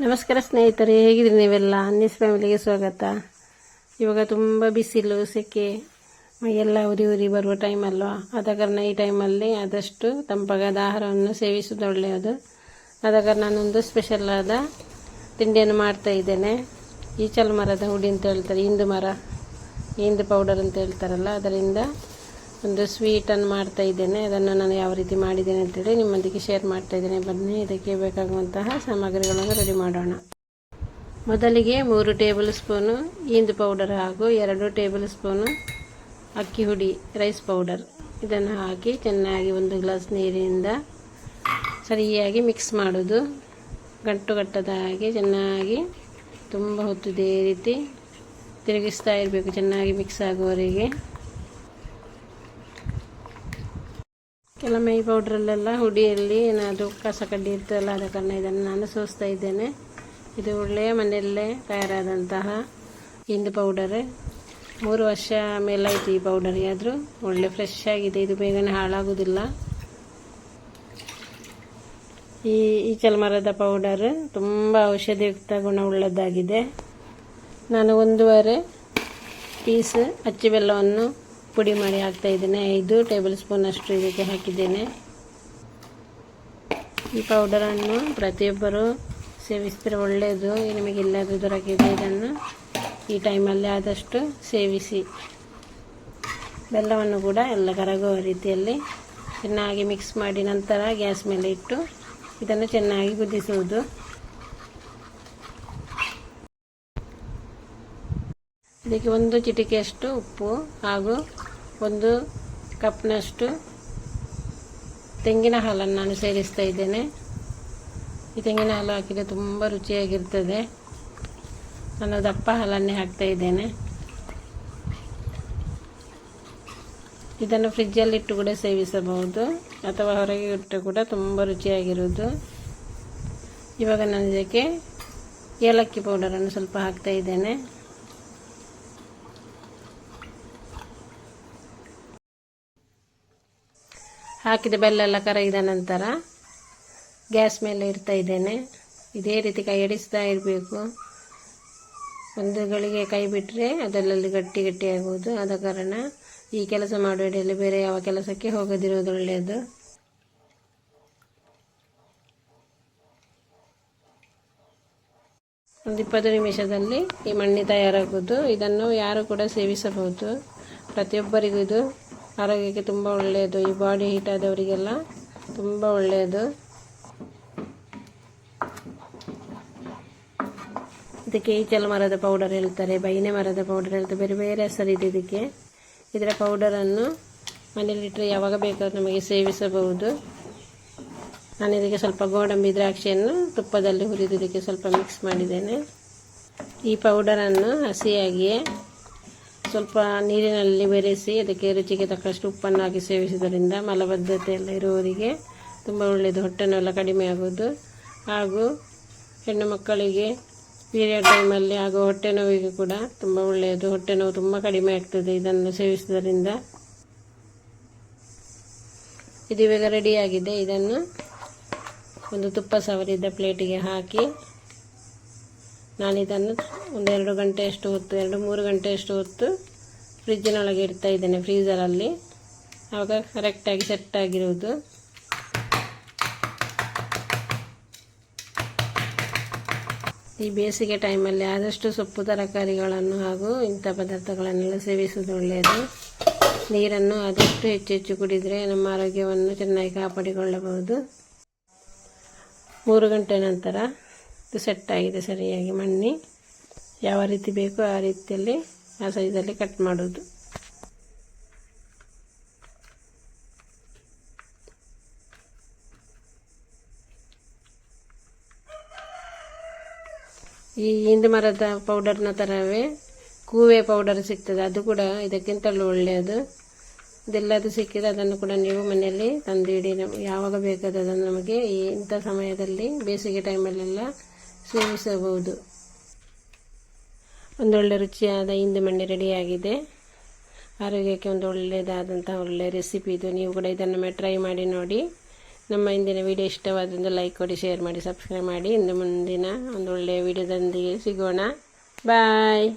ನಮಸ್ಕಾರ ಸ್ನೇಹಿತರೆ, ಹೇಗಿದ್ರಿ ನೀವೆಲ್ಲ? ಅನ್ನಿಸ್ ಫ್ಯಾಮಿಲಿಗೆ ಸ್ವಾಗತ. ಇವಾಗ ತುಂಬ ಬಿಸಿಲು, ಸೆಕೆ, ಮೈಯೆಲ್ಲ ಉರಿ ಬರುವ ಟೈಮ್ ಅಲ್ವಾ. ಆದ ಕಾರಣ ಈ ಟೈಮಲ್ಲಿ ಆದಷ್ಟು ತಂಪಾದ ಆಹಾರವನ್ನು ಸೇವಿಸುವುದು ಒಳ್ಳೆಯದು. ಆದ ಕಾರಣ ನಾನೊಂದು ಸ್ಪೆಷಲ್ ಆದ ತಿಂಡಿಯನ್ನು ಮಾಡ್ತಾ ಇದ್ದೇನೆ. ಈಚಲು ಮರದ ಹುಡಿ ಅಂತ ಹೇಳ್ತಾರೆ, ಇಂದು ಪೌಡರ್ ಅಂತ ಹೇಳ್ತಾರಲ್ಲ, ಅದರಿಂದ ಒಂದು ಸ್ವೀಟನ್ನು ಮಾಡ್ತಾ ಇದ್ದೇನೆ. ಅದನ್ನು ನಾನು ಯಾವ ರೀತಿ ಮಾಡಿದ್ದೇನೆ ಅಂತೇಳಿ ನಿಮ್ಮೊಂದಿಗೆ ಶೇರ್ ಮಾಡ್ತಾ ಇದ್ದೇನೆ. ಬನ್ನಿ, ಇದಕ್ಕೆ ಬೇಕಾಗುವಂತಹ ಸಾಮಗ್ರಿಗಳನ್ನು ರೆಡಿ ಮಾಡೋಣ. ಮೊದಲಿಗೆ 3 ಟೇಬಲ್ ಸ್ಪೂನು ಇಂದು ಪೌಡರ್ ಹಾಗೂ 2 ಟೇಬಲ್ ಸ್ಪೂನು ಅಕ್ಕಿ ಹುಡಿ ರೈಸ್ ಪೌಡರ್ ಇದನ್ನು ಹಾಕಿ ಚೆನ್ನಾಗಿ 1 ಗ್ಲಾಸ್ ನೀರಿನಿಂದ ಸರಿಯಾಗಿ ಮಿಕ್ಸ್ ಮಾಡೋದು. ಗಂಟುಗಟ್ಟದ ಹಾಗೆ ಚೆನ್ನಾಗಿ ತುಂಬ ಹೊತ್ತು ಇದೇ ರೀತಿ ತಿರುಗಿಸ್ತಾ ಇರಬೇಕು, ಚೆನ್ನಾಗಿ ಮಿಕ್ಸ್ ಆಗುವವರೆಗೆ. ಕೆಲವೊಮ್ಮೆ ಈ ಪೌಡ್ರಲ್ಲೆಲ್ಲ ಹುಡಿಯಲ್ಲಿ ಏನಾದರೂ ಕಸ ಕಡ್ಡಿ ಇರ್ತದಲ್ಲ, ಆದ ಕಾರಣ ಇದನ್ನು ನಾನು ಸೋಸ್ತಾ ಇದ್ದೇನೆ. ಇದು ಒಳ್ಳೆಯ ಮನೆಯಲ್ಲೇ ತಯಾರಾದಂತಹ ಇಂದು ಪೌಡರ್. 3 ವರ್ಷ ಮೇಲಾಯಿತು ಈ ಪೌಡರ್, ಆದರೂ ಒಳ್ಳೆ ಫ್ರೆಶ್ ಆಗಿದೆ. ಇದು ಬೇಗನೆ ಹಾಳಾಗೋದಿಲ್ಲ. ಈ ಈಚಲು ಮರದ ಪೌಡರ್ ತುಂಬ ಔಷಧಿಯುಕ್ತ ಗುಣವುಳ್ಳದ್ದಾಗಿದೆ. ನಾನು 1.5 ಪೀಸ್ ಅಚ್ಚಿ ಬೆಲ್ಲವನ್ನು ಪುಡಿ ಮಾಡಿ ಹಾಕ್ತಾ ಇದ್ದೇನೆ. 5 ಟೇಬಲ್ ಸ್ಪೂನ್ ಅಷ್ಟು ಇದಕ್ಕೆ ಹಾಕಿದ್ದೇನೆ. ಈ ಪೌಡರನ್ನು ಪ್ರತಿಯೊಬ್ಬರು ಸೇವಿಸಿದರೆ ಒಳ್ಳೆಯದು. ನಿಮಗೆ ಎಲ್ಲಾದರೂ ದೊರಕಿದೆ ಇದನ್ನು ಈ ಟೈಮಲ್ಲಿ ಆದಷ್ಟು ಸೇವಿಸಿ. ಬೆಲ್ಲವನ್ನು ಕೂಡ ಎಲ್ಲ ಕರಗುವ ರೀತಿಯಲ್ಲಿ ಚೆನ್ನಾಗಿ ಮಿಕ್ಸ್ ಮಾಡಿ ನಂತರ ಗ್ಯಾಸ್ ಮೇಲೆ ಇಟ್ಟು ಇದನ್ನು ಚೆನ್ನಾಗಿ ಕುದಿಸುವುದು. ಇದಕ್ಕೆ 1 ಚಿಟಿಕೆಯಷ್ಟು ಉಪ್ಪು ಹಾಗೂ 1 ಕಪ್ನಷ್ಟು ತೆಂಗಿನ ಹಾಲನ್ನು ನಾನು ಸೇರಿಸ್ತಾ ಇದ್ದೇನೆ. ಈ ತೆಂಗಿನ ಹಾಲು ಹಾಕಿದರೆ ತುಂಬ ರುಚಿಯಾಗಿರ್ತದೆ. ನಾನು ದಪ್ಪ ಹಾಲನ್ನೇ ಹಾಕ್ತಾ ಇದ್ದೇನೆ. ಇದನ್ನು ಫ್ರಿಜ್ಜಲ್ಲಿ ಇಟ್ಟು ಕೂಡ ಸೇವಿಸಬಹುದು ಅಥವಾ ಹೊರಗೆ ಇಟ್ಟು ಕೂಡ ತುಂಬ ರುಚಿಯಾಗಿರುವುದು. ಇವಾಗ ನಾನು ಇದಕ್ಕೆ ಏಲಕ್ಕಿ ಪೌಡರನ್ನು ಸ್ವಲ್ಪ ಹಾಕ್ತಾ ಇದ್ದೇನೆ. ಹಾಕಿದ ಬೆಲ್ಲ ಎಲ್ಲ ಕರಗಿದ ನಂತರ ಗ್ಯಾಸ್ ಮೇಲೆ ಇಡ್ತಾ ಇದ್ದೇನೆ. ಇದೇ ರೀತಿ ಕೈ ಆಡಿಸ್ತಾ ಇರಬೇಕು. ಒಂದು ಗಳಿಗೆ ಕೈ ಬಿಟ್ಟರೆ ಅದರಲ್ಲಿ ಗಟ್ಟಿ ಆಗುವುದು. ಆದ ಕಾರಣ ಈ ಕೆಲಸ ಮಾಡುವಲ್ಲಿ ಬೇರೆ ಯಾವ ಕೆಲಸಕ್ಕೆ ಹೋಗದಿರುವುದು ಒಳ್ಳೆಯದು. ಒಂದು 20 ನಿಮಿಷದಲ್ಲಿ ಈ ಮಣ್ಣಿ ತಯಾರಾಗುವುದು. ಇದನ್ನು ಯಾರು ಕೂಡ ಸೇವಿಸಬಹುದು. ಪ್ರತಿಯೊಬ್ಬರಿಗೂ ಇದು ಆರೋಗ್ಯಕ್ಕೆ ತುಂಬ ಒಳ್ಳೆಯದು. ಈ ಬಾಡಿ ಹೀಟ್ ಆದವರಿಗೆಲ್ಲ ತುಂಬ ಒಳ್ಳೆಯದು. ಇದಕ್ಕೆ ಈಚಲು ಮರದ ಪೌಡರ್ ಹೇಳ್ತಾರೆ, ಬೈನೆ ಮರದ ಪೌಡರ್ ಹೇಳ್ತಾರೆ, ಬೇರೆ ಬೇರೆ ಹೆಸರಿದೆ ಇದಕ್ಕೆ. ಇದರ ಪೌಡರನ್ನು ಮನೆಯಲ್ಲಿಟ್ಟರೆ ಯಾವಾಗ ಬೇಕಾದ್ರೂ ನಮಗೆ ಸೇವಿಸಬಹುದು. ನಾನು ಇದಕ್ಕೆ ಸ್ವಲ್ಪ ಗೋಡಂಬಿ ದ್ರಾಕ್ಷಿಯನ್ನು ತುಪ್ಪದಲ್ಲಿ ಹುರಿದು ಇದಕ್ಕೆ ಸ್ವಲ್ಪ ಮಿಕ್ಸ್ ಮಾಡಿದ್ದೇನೆ. ಈ ಪೌಡರನ್ನು ಹಸಿಯಾಗಿಯೇ ಸ್ವಲ್ಪ ನೀರಿನಲ್ಲಿ ಬೆರೆಸಿ ಅದಕ್ಕೆ ರುಚಿಗೆ ತಕ್ಕಷ್ಟು ಉಪ್ಪನ್ನು ಹಾಕಿ ಸೇವಿಸುವುದರಿಂದ ಮಲಬದ್ಧತೆ ಎಲ್ಲ ಇರುವವರಿಗೆ ತುಂಬ ಒಳ್ಳೆಯದು. ಹೊಟ್ಟೆ ನೋವೆಲ್ಲ ಕಡಿಮೆ ಆಗೋದು ಹಾಗೂ ಹೆಣ್ಣು ಮಕ್ಕಳಿಗೆ ಪೀರಿಯಡ್ ಟೈಮಲ್ಲಿ ಹಾಗೂ ಹೊಟ್ಟೆ ನೋವಿಗೆ ಕೂಡ ತುಂಬ ಒಳ್ಳೆಯದು. ಹೊಟ್ಟೆ ನೋವು ತುಂಬ ಕಡಿಮೆ ಆಗ್ತದೆ ಇದನ್ನು ಸೇವಿಸುವುದರಿಂದ. ಇದು ಇವಾಗ ರೆಡಿಯಾಗಿದೆ. ಇದನ್ನು ಒಂದು ತುಪ್ಪ ಸವರಿದ ಪ್ಲೇಟಿಗೆ ಹಾಕಿ ನಾನಿದನ್ನು 1-2 ಗಂಟೆಯಷ್ಟು ಹೊತ್ತು 2-3 ಗಂಟೆಯಷ್ಟು ಹೊತ್ತು ಫ್ರಿಜ್ಜಿನೊಳಗೆ ಇಡ್ತಾ ಇದ್ದೇನೆ, ಫ್ರೀಝರಲ್ಲಿ. ಆವಾಗ ಕರೆಕ್ಟಾಗಿ ಸೆಟ್ ಆಗಿರುವುದು. ಈ ಬೇಸಿಗೆ ಟೈಮಲ್ಲಿ ಆದಷ್ಟು ಸೊಪ್ಪು ತರಕಾರಿಗಳನ್ನು ಹಾಗೂ ಇಂಥ ಪದಾರ್ಥಗಳನ್ನೆಲ್ಲ ಸೇವಿಸುವುದು ಒಳ್ಳೆಯದು. ನೀರನ್ನು ಆದಷ್ಟು ಹೆಚ್ಚು ಕುಡಿದರೆ ನಮ್ಮ ಆರೋಗ್ಯವನ್ನು ಚೆನ್ನಾಗಿ ಕಾಪಾಡಿಕೊಳ್ಳಬಹುದು. 3 ಗಂಟೆ ನಂತರ ಇದು ಸೆಟ್ ಆಗಿದೆ ಸರಿಯಾಗಿ. ಮಣ್ಣಿ ಯಾವ ರೀತಿ ಬೇಕೋ ಆ ರೀತಿಯಲ್ಲಿ ಆ ಸೈಜಲ್ಲಿ ಕಟ್ ಮಾಡೋದು. ಈ ಇಂದು ಮರದ ಪೌಡರ್ನ ಥರವೇ ಕೂವೆ ಪೌಡರ್ ಸಿಗ್ತದೆ, ಅದು ಕೂಡ ಇದಕ್ಕಿಂತಲೂ ಒಳ್ಳೆಯದು. ಇದೆಲ್ಲದು ಸಿಕ್ಕಿದ್ರೆ ಅದನ್ನು ಕೂಡ ನೀವು ಮನೆಯಲ್ಲಿ ತಂದಿಡಿ. ಯಾವಾಗ ಬೇಕಾದದನ್ನು ನಮಗೆ ಇಂಥ ಸಮಯದಲ್ಲಿ ಬೇಸಿಗೆ ಟೈಮಲ್ಲೆಲ್ಲ ಸೇವಿಸಬಹುದು. ಒಂದೊಳ್ಳೆ ರುಚಿಯಾದ ಇಂದು ಮಣ್ಣಿ ರೆಡಿಯಾಗಿದೆ. ಆರೋಗ್ಯಕ್ಕೆ ಒಂದು ಒಳ್ಳೆಯದಾದಂತಹ ಒಳ್ಳೆಯ ರೆಸಿಪಿ ಇದು. ನೀವು ಕೂಡ ಇದನ್ನು ಟ್ರೈ ಮಾಡಿ ನೋಡಿ. ನಮ್ಮ ಇಂದಿನ ವಿಡಿಯೋ ಇಷ್ಟವಾದೊಂದು ಲೈಕ್ ಕೊಡಿ, ಶೇರ್ ಮಾಡಿ, ಸಬ್ಸ್ಕ್ರೈಬ್ ಮಾಡಿ. ಇನ್ನು ಮುಂದಿನ ಒಂದು ಒಳ್ಳೆಯ ವಿಡಿಯೋದೊಂದಿಗೆ ಸಿಗೋಣ. ಬಾಯ್.